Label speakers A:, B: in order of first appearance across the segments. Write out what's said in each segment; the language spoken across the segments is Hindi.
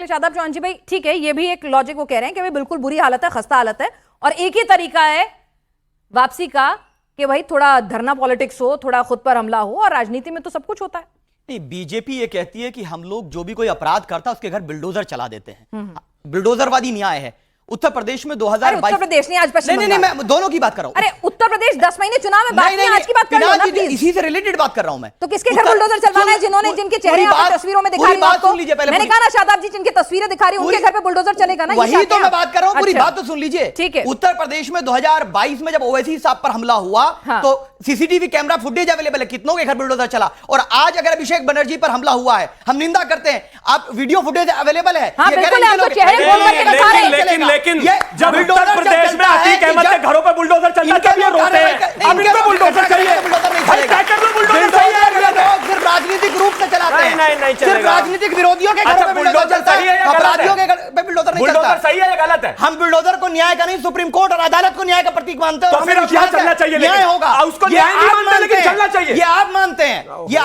A: शादाब चौहान जी भाई, ठीक है, ये भी एक लॉजिक वो कह रहे हैं कि भाई बिल्कुल बुरी हालत है, खस्ता हालत है, और एक ही तरीका है वापसी का कि भाई थोड़ा धरना पॉलिटिक्स हो, थोड़ा खुद पर हमला हो, और राजनीति में तो सब कुछ होता है।
B: नहीं, बीजेपी ये कहती है कि हम लोग जो भी कोई अपराध करता है उसके घर बुलडोजर चला देते हैं। बुलडोजरवादी न्याय है। उत्तर प्रदेश में 2022
A: उत्तर प्रदेश नहीं, आज पश्चिम
B: नहीं, मैं दोनों की बात कर रहा हूं।
A: अरे उत्तर प्रदेश 10 महीने चुनाव में बात नहीं, आज की बात कर रहा हूं,
B: इसी से रिलेटेड बात कर रहा हूं मैं।
A: तो किसके घर बुलडोजर चलवाना है? जिन्होंने जिनके चेहरे आपको तस्वीरों में दिखा रही हूं आपको, मैंने कहा ना शादाब जी, जिनके तस्वीरें दिखा रही हूं उनके घर पे बुलडोजर चलेगा ना?
B: वही तो मैं बात कर रहा हूं, पूरी बात तो सुन लीजिए।
A: ठीक है।
B: उत्तर प्रदेश में 2022 में जब ओवैसी साहब पर हमला हुआ तो सीसीटीवी कैमरा फुटेज अवेलेबल है, कितनों के घर बुलडोजर चला। और आज अगर अभिषेक बनर्जी पर हमला हुआ है, हम निंदा करते हैं, आप वीडियो फुटेज अवेलेबल है,
C: लेकिन जब उत्तर प्रदेश में अतीक अहमद के घरों पे बुलडोजर चलता है तब ये रोते हैं। अब इनको बुलडोजर चाहिए, भाई क्या कर लो, बुलडोजर चाहिए।
B: सिर्फ राजनीतिक रूप से चलाते हैं,
C: नहीं
B: सिर्फ राजनीतिक विरोधियों के घर पे बुलडोजर चलता है, अपराधियों के घर पे बुलडोजर नहीं चलता।
C: सही है या गलत है?
B: हम बुलडोजर को न्याय का नहीं, सुप्रीम कोर्ट और अदालत को न्याय का प्रतीक मानते हैं।
C: तो फिर क्या चलना चाहिए?
B: न्याय होगा,
C: उसको न्याय नहीं मानते लेकिन चलना चाहिए।
B: ये आप मानते हैं, ये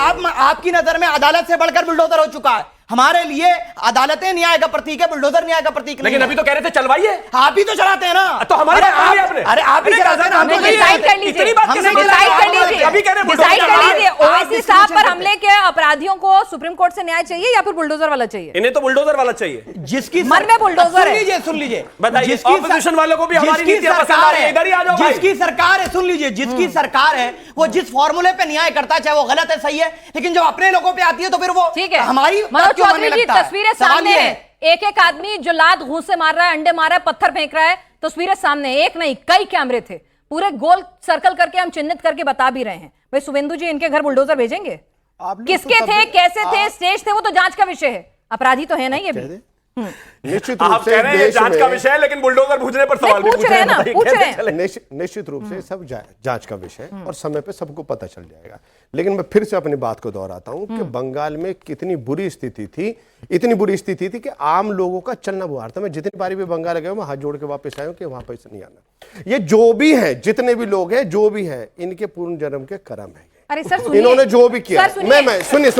B: आपकी नजर में अदालत से बढ़कर बुलडोजर हो चुका है। हमारे लिए अदालतें न्याय का प्रतीक है, बुलडोजर न्याय का प्रतीक नहीं।
C: लेकिन अभी तो कह रहे थे चलवाइए,
B: आप ही तो चलाते हैं ना।
C: तो हमारे
B: अरे आप ही चलाते हैं ना।
A: डिसाइड कर लीजिए,
C: इतनी बात कैसे
A: डिसाइड कर लीजिए,
C: अभी कह रहे हैं
A: डिसाइड कर लीजिए।
C: बुलडोजर।
A: ओवैसी साहब पर हमले के अपराधियों को सुप्रीम कोर्ट से न्याय चाहिए या फिर बुलडोजर वाला चाहिए?
C: इन्हें तो बुलडोजर वाला चाहिए,
B: जिसकी
A: मन में बुलडोजर है।
B: सुन लीजिए,
C: बताइए, ऑपोजिशन वालों को भी हमारी नीति पसंद आ रही है, इधर ही आ जाओ भाई।
B: जिसकी सरकार है, सुन लीजिए, जिसकी सरकार है वो जिस फॉर्मूले पे न्याय करता है, चाहे वो गलत है सही है, लेकिन जब अपने लोगों पे आती है तो फिर वो हमारी
A: मनोज चौधरी जी, तस्वीरें सामने है, एक एक आदमी जो लात घूंसे से मार रहा है, अंडे मार रहा है, पत्थर फेंक रहा है, तस्वीरें सामने, एक नहीं कई कैमरे थे, पूरे गोल सर्कल करके हम चिन्हित करके बता भी रहे हैं। भाई शुभेंदु जी इनके घर बुलडोजर भेजेंगे? किसके थे, कैसे थे, स्टेज थे, वो तो जांच का विषय है, अपराधी तो है ना ये भी।
D: निश्चित रूप से
C: कह रहे हैं जांच का विषय है, लेकिन बुलडोजर पूछने पर सवाल भी
A: पूछ रहे हैं ना, पूछ रहे हैं।
D: निश्चित रूप से सब जांच का विषय और समय पे सबको पता चल जाएगा। लेकिन मैं फिर से अपनी बात को दोहराता हूं कि बंगाल में कितनी बुरी स्थिति थी, इतनी बुरी स्थिति थी कि आम लोगों का चलना बुहार था। मैं जितनी बारी भी बंगाल गया मैं हाथ जोड़ के वापस आया हूं कि वहां पर नहीं आना। ये जो भी है, जितने भी लोग हैं, जो भी है, इनके पूर्ण जन्म के कर्म है।
A: अरे सर सुनिए,
D: इन्होंने जो भी किया, मैं सुनिए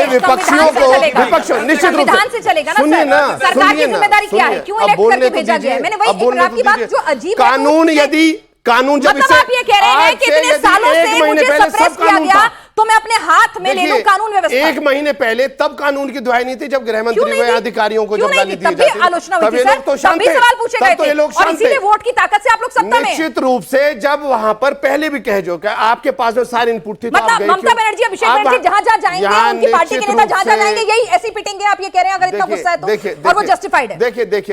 D: विपक्षियों को, विपक्ष निश्चित रूप से सुनिए ना,
A: सरकार की जिम्मेदारी क्या है? क्यों इलेक्ट करके भेजा गया है? मैंने वही आपकी बात जो अजीब है,
D: कानून यदि कानून जब
A: मतलब आप ये कह रहे हैं कि इतने सालों से मुझे सप्रेस किया गया तो मैं अपने हाथ में ले लूं कानून व्यवस्था।
D: एक महीने पहले तब कानून की दुहाई नहीं थी, जब गृह मंत्री व अधिकारियों को जब गाली दी जाती,
A: आलोचना हुई थी, तो शांत थे, सवाल पूछे गए थे, और इसीलिए वोट की ताकत से आप लोग सत्ता में।
D: निश्चित रूप से जब वहां पर पहले भी कह जो क्या आपके पास में सारी इनपुट थी,
A: मतलब ममता बनर्जी, अभिषेक बनर्जी जहां जहां जाएंगे, उनकी पार्टी के नेता जहां जहां जाएंगे यही ऐसी पिटेंगे, आप ये कह रहे हैं? अगर इतना गुस्सा है तो, और वो जस्टिफाइड है।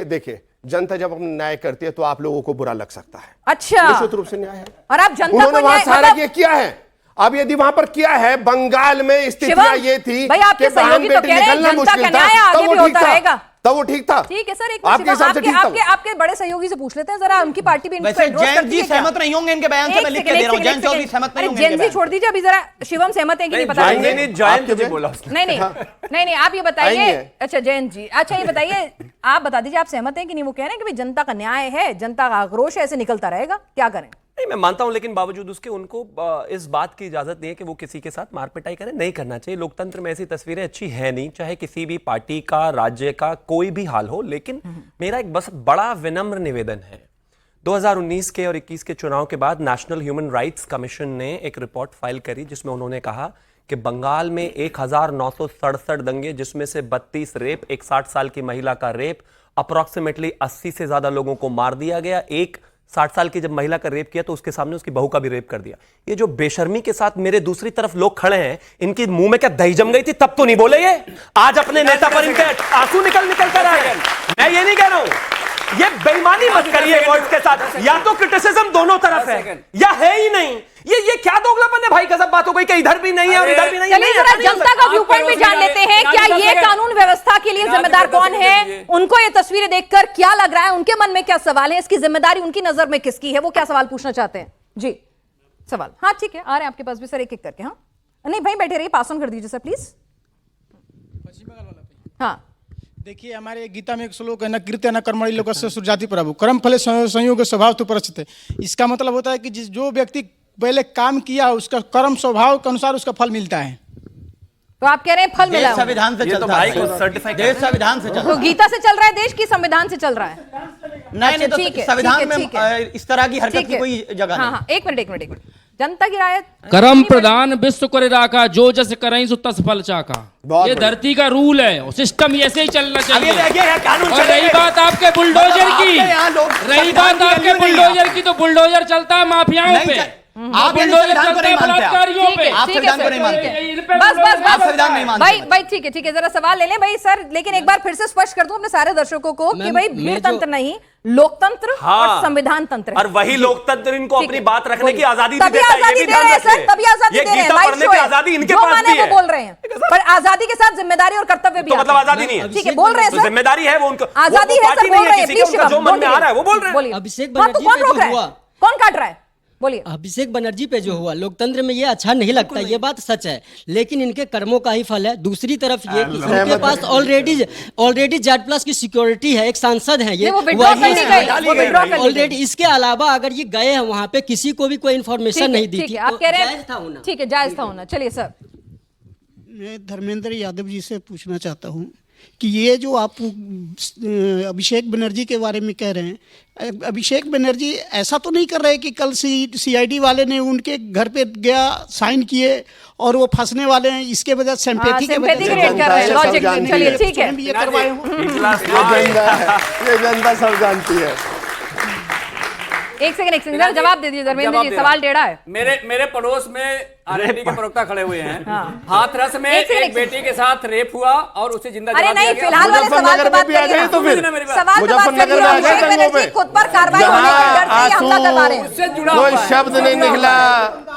D: देखिए जनता जब अपना न्याय करती है तो आप लोगों को बुरा लग सकता है।
A: अच्छा,
D: निश्चित रूप से न्याय है,
A: और आप जनता
D: उन्होंने
A: को
D: वहां सारा किया है। अब यदि वहां पर किया है, बंगाल में स्थितियां ये थी कि बहन बेटी निकलना मुश्किल था, तब वो ठीक था, तब वो ठीक था।
A: ठीक है सर, एक
D: आपके हिसाब से ठीक था।
A: आपके बड़े सहयोगी से पूछ लेते हैं जरा, उनकी पार्टी भी
B: वैसे जैन जी सहमत नहीं होंगे इनके बयान से, मैं लिख के दे रहा हूं, जैन चौधरी सहमत नहीं होंगे।
A: जैन जी छोड़ दीजिए, अभी जरा शिवम सहमत है कि नहीं पता
C: नहीं, जयंत जी बोला
A: नहीं, आप ये बताइए। अच्छा जयंत जी, अच्छा ये बताइए, आप बता दीजिए, आप सहमत हैं कि नहीं? वो कह रहे हैं कि भाई जनता का न्याय है, जनता का आक्रोश है, ऐसे निकलता रहेगा, क्या करें?
C: नहीं, मैं मानता हूं, लेकिन बावजूद उसके उनको इस बात की इजाजत नहीं है कि वो किसी के साथ मारपिटाई करें, नहीं करना चाहिए। लोकतंत्र में ऐसी तस्वीरें अच्छी है नहीं, चाहे किसी भी पार्टी का, राज्य का, कोई भी हाल हो। लेकिन मेरा एक बस बड़ा विनम्र निवेदन है, 2019 के और 21 के चुनाव के बाद नेशनल ह्यूमन राइट्स कमीशन ने एक रिपोर्ट फाइल करी, जिसमें उन्होंने कहा कि बंगाल में 1967 दंगे, जिसमें से 32 रेप, एक 60 साल की महिला का रेप, अप्रोक्सीमेटली 80 से ज्यादा लोगों को मार दिया गया। एक 60 साल की जब महिला का रेप किया तो उसके सामने उसकी बहू का भी रेप कर दिया। ये जो बेशर्मी के साथ मेरे दूसरी तरफ लोग खड़े हैं, इनके मुंह में क्या दही जम गई थी तब तो नहीं बोले ये? आज अपने नेता पर इनके आंसू निकल कर आ रहे हैं। मैं ये नहीं कह रहा हूं, ये बेईमानी मत करिए वर्ड्स के साथ। या तो क्रिटिसिज्म दोनों तरफ है या है ही नहीं। ये क्या दोगलापन है भाई? गजब बात हो गई कि इधर भी नहीं है और इधर भी नहीं है।
A: चलिए जरा जनता का व्यू पॉइंट भी जान लेते हैं। क्या ये कानून व्यवस्था के लिए जिम्मेदार कौन है? उनको ये तस्वीरें देखकर क्या लग रहा है? उनके मन में क्या सवाल है? इसकी जिम्मेदारी उनकी नजर में किसकी है? वो क्या सवाल पूछना चाहते हैं? जी सवाल, हाँ ठीक है, आ रहे हैं आपके पास भी सर, एक एक करके। हाँ नहीं भाई बैठे रहिए, पास ऑन कर दीजिए सर प्लीज। हाँ
E: देखिए, हमारे गीता में एक श्लोक है, न कृत्य न कर्मणि लोकस्य सुजाति प्रभु कर्म फले संयोग स्वभाव तो परिचित। इसका मतलब होता है कि जो व्यक्ति पहले काम किया उसका कर्म स्वभाव के अनुसार उसका फल मिलता है।
A: तो आप कह रहे हैं फल मिला
B: देश
A: है।
B: संविधान से
C: ये तो
B: चलता
C: भाई
B: है,
C: को सर्टिफाई
B: देश संविधान से चलता
A: तो गीता से चल रहा है देश की संविधान से चल रहा है?
B: नहीं नहीं,
A: अच्छा, ठीक है,
B: तो संविधान
A: ठीक है, ठीक है।
B: में इस तरह की हरकत
A: ठीक
B: की
A: है।
B: कोई जगह
A: हाँ
B: नहीं।
A: हाँ, एक मिनट। जनता की राय
F: करम प्रदान विश्व करे राखा, जो जस करई सो तस फल चाका।
D: बहुत
F: ये
D: बढ़िया।
F: धरती का रूल है और सिस्टम ऐसे ही चलना
B: अब ये
F: चाहिए।
B: देखिए है कानून
F: और
B: चलेगा।
F: रही बात आपके बुलडोजर
B: आपके
F: की,
B: यहाँ लोग
F: रही बात
B: संविधान की
F: आपके
B: वैल्यू नहीं
F: बुलडोजर की, तो बुलडोजर चलता है माफियाओं
B: नहीं
F: पे,
B: चल- आप यानी
F: बुलडोजर
B: संविधान को
F: चलता
B: नहीं
F: है
B: मानते आप।
F: बलात्कारियों
A: ठीक
F: पे।
A: है,
B: आप
A: ठीक है
B: संविधान को
A: सर,
B: नहीं
A: ठीक
B: मानते।
A: है।
F: इन पे
A: बस
F: बुलडोजर
B: आप संविधान नहीं मानते।
A: भाई ठीक है, जरा सवाल ले लें भाई सर, लेकिन एक बार फिर से स्पष्ट कर दूं अपने सारे दर्शकों को कि भाई भीड़ तंत्र नहीं, लोकतंत्र और संविधान तंत्र है।
C: और वही लोकतंत्र इनको
A: ठीक
C: अपनी
A: है,
C: बात रखने की
A: बोलिए।
C: आजादी भी
A: तभी
C: देता है, ये
A: आजादी
C: भी
A: दे
C: ध्यान
A: रहे हैं
C: रखिए।
A: सर, तभी आजादी
C: ये
A: दे रहे हैं।
C: गीता
A: लाइव
C: पढ़ने
A: शो
C: की
A: है।
C: आजादी इनके
A: जो
C: पास
A: माने
C: भी
A: वो
C: है।
A: बोल रहे हैं, पर आजादी के साथ जिम्मेदारी और कर्तव्य भी
C: तो मतलब
A: आते हैं।
C: आजादी नहीं है।
A: ठीक है, बोल रहे हैं
C: तो
A: सर,
C: जिम्मेदारी है वो उनको,
A: आजादी
C: वो
A: है सर,
C: पार्टी
A: बोल
C: नहीं
A: रहे
C: है
A: हैं।
C: किसी की, उनका जो मन में आ रहा है वो बोल रहे हैं।
A: बोलिए।
G: अभिषेक
A: हाँ, तो
G: बनर्जी
A: कौन
G: पे
A: रोक
G: जो
A: रहा है?
G: हुआ,
A: कौन काट रहा है? बोलिए।
G: अभिषेक बनर्जी पे जो हुआ, लोकतंत्र में ये अच्छा नहीं लगता, ये बात सच है, लेकिन इनके कर्मों का ही फल है। दूसरी तरफ ये कि इनके पास ऑलरेडी जेड प्लस की सिक्योरिटी है, एक सांसद है ये,
A: नहीं, वो withdraw कर ली गई, वो withdraw कर ली गई।
G: ऑलरेडी। इसके अलावा अगर ये गए हैं वहां पे, किसी को भी कोई इन्फॉर्मेशन नहीं दी
A: ठीक
G: थी,
A: है, आप
G: तो
A: कह रहे
G: जायज था
A: हैं
G: होना।
A: ठीक है, जायज था होना। चलिए सर,
H: मैं धर्मेंद्र यादव जी से पूछना चाहता हूँ कि ये जो आप अभिषेक बनर्जी के बारे में कह रहे हैं, अभिषेक बनर्जी ऐसा तो नहीं कर रहे कि कल सीआईडी वाले ने उनके घर पे गया, साइन किए और वो फंसने वाले हैं, इसके वजह से सिंपैथी के
A: सिंपैथी
H: वजह
A: क्रिएट कर रहे हैं,
D: सब
A: लॉजिक।
D: जानती
A: चलिए
D: है।
A: ठीक है,
H: स्वयं भी ये करवाए हों।
D: ये जनता सब जानती है।
A: एक सेकंड जवाब दे दीजिए धर्मेंद्र जी, सवाल टेढ़ा है।
I: मेरे पड़ोस में आरएनडी के प्रवक्ता खड़े हुए हैं।
A: हाँ।
I: हाथरस में
A: एक सेकंड,
I: एक बेटी के साथ रेप हुआ और उसे जिंदा
A: अरे
I: जला दिया
A: नहीं,
I: गया।
A: फिलहाल वाले सवाल पे बात
D: भी आ
A: करिए
D: जाइए
A: ना।
D: तो फिर
I: सुनिए ना मेरी बात।
A: सवाल पे बात
D: मुजफ्फरनगर
A: करिए।
D: में आ
A: अभिषेक
D: जाए दंगों
A: बनर्जी
D: पे।
A: खुद पर कार्रवाई होने के डर से ये हमला करवा रहे हैं।
I: उससे जुड़ा
D: कोई
I: हुआ है।
D: शब्द नहीं निकला।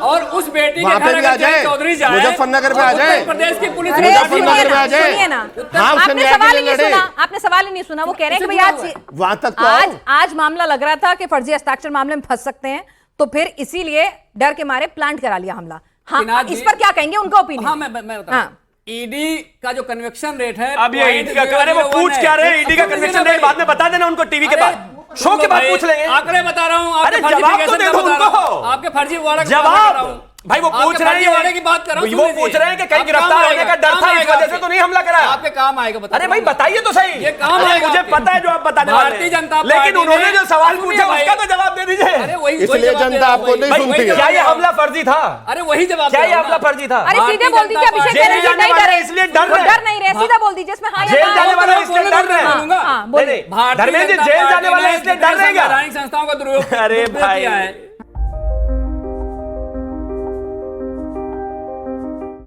I: और उस बेटी के
D: वहाँ पे
I: घर
D: भी आ
I: अगर जय
D: जाए।
I: चौधरी जाए,
D: मुजफ्फरनगर में आ
I: और
D: जाए।
I: उत्तर प्रदेश की पुलिस
A: अरे
D: मुजफ्फरनगर
A: सुनिए
D: में
A: ना,
D: आ जाए।
A: सुनिए ना,
D: हाँ,
A: आपने
D: संज्ञा
A: सवाल
D: के
A: ही
D: लिए
A: नहीं
D: लड़े।
A: सुना, आपने सवाल ही नहीं सुना। वो कह रहे हैं कि भाई आज
D: वहाँ तक तो आओ।
A: आज मामला लग रहा था कि फर्जी हस्ताक्षर मामले में फंस सकते हैं, तो फिर इसीलिए डर के मारे प्लांट करा लिया हमला। हाँ,
I: पिनाक
A: इस
I: जी-
A: पर क्या कहेंगे, उनका ओपिनियन?
I: हाँ, मैं बताऊं।
A: हाँ।
I: ईडी का जो कन्वेक्शन रेट है,
C: अब ये ईडी का, अरे वो पूछ क्या रहे हैं, ईडी का कन्वेक्शन रेट बाद में बता देना उनको, टीवी के बाद, शो के बाद पूछ लेंगे।
I: आंकड़े बता रहा हूँ,
C: अरे जवाब तो दे दो उनको।
I: आपके फर्जी वाड़ा
C: जवाब भाई वो पूछ रहे हैं,
I: वाड़े की बात कर रहा हूँ,
C: वो पूछ रहे हैं कि कहीं गिरफ्तार होने का डर था, इस वजह से तो नहीं हमला कराया।
I: आपके काम आएगा, बता
C: अरे भाई बताइए तो सही।
I: ये काम
C: अरे
I: आएगा
C: मुझे
I: आपके।
C: पता है जो आप बताने वाले हैं।
I: भारतीय जनता
C: लेकिन
I: पार्टी
C: उन्होंने
I: ने-
C: जो सवाल
I: सुनिए
C: पूछा
I: भाई।
C: उसका तो जवाब दे दीजिए।
I: अरे वही
D: इसलिए
I: जवाब दे
D: जनता
I: रहा हूँ,
D: आपको
I: वही।
D: नहीं
C: भाई
D: सुनती है।
C: क्या ये हमला फर्जी था?
I: अरे वही जवाब
C: क्या
I: दे
C: ये
I: रहा हूँ
C: हमला
I: ना।
C: फर्जी था?
A: अरे सीधे बोल दीजिए, अभिषेक
C: जेल
A: बनर्जी
C: जाने
A: नहीं
C: वाले
A: डरे,
C: इसलिए डर
A: वो
C: रहे।
A: डर नहीं रहे, सीधा बोल दीजिए, इसमें हाँ या
C: जेल
A: ना।
C: जाने वाले इसलिए डर रहे हैं।
A: हाँ, बोलिए।
C: नहीं, नहीं, धर्मेंद्र जी जेल जाने वाले इसलिए डर रहे हैं क्या?
I: संस्थाओं का दुरुपयोग
C: अरे
I: किया
C: भाई
I: है।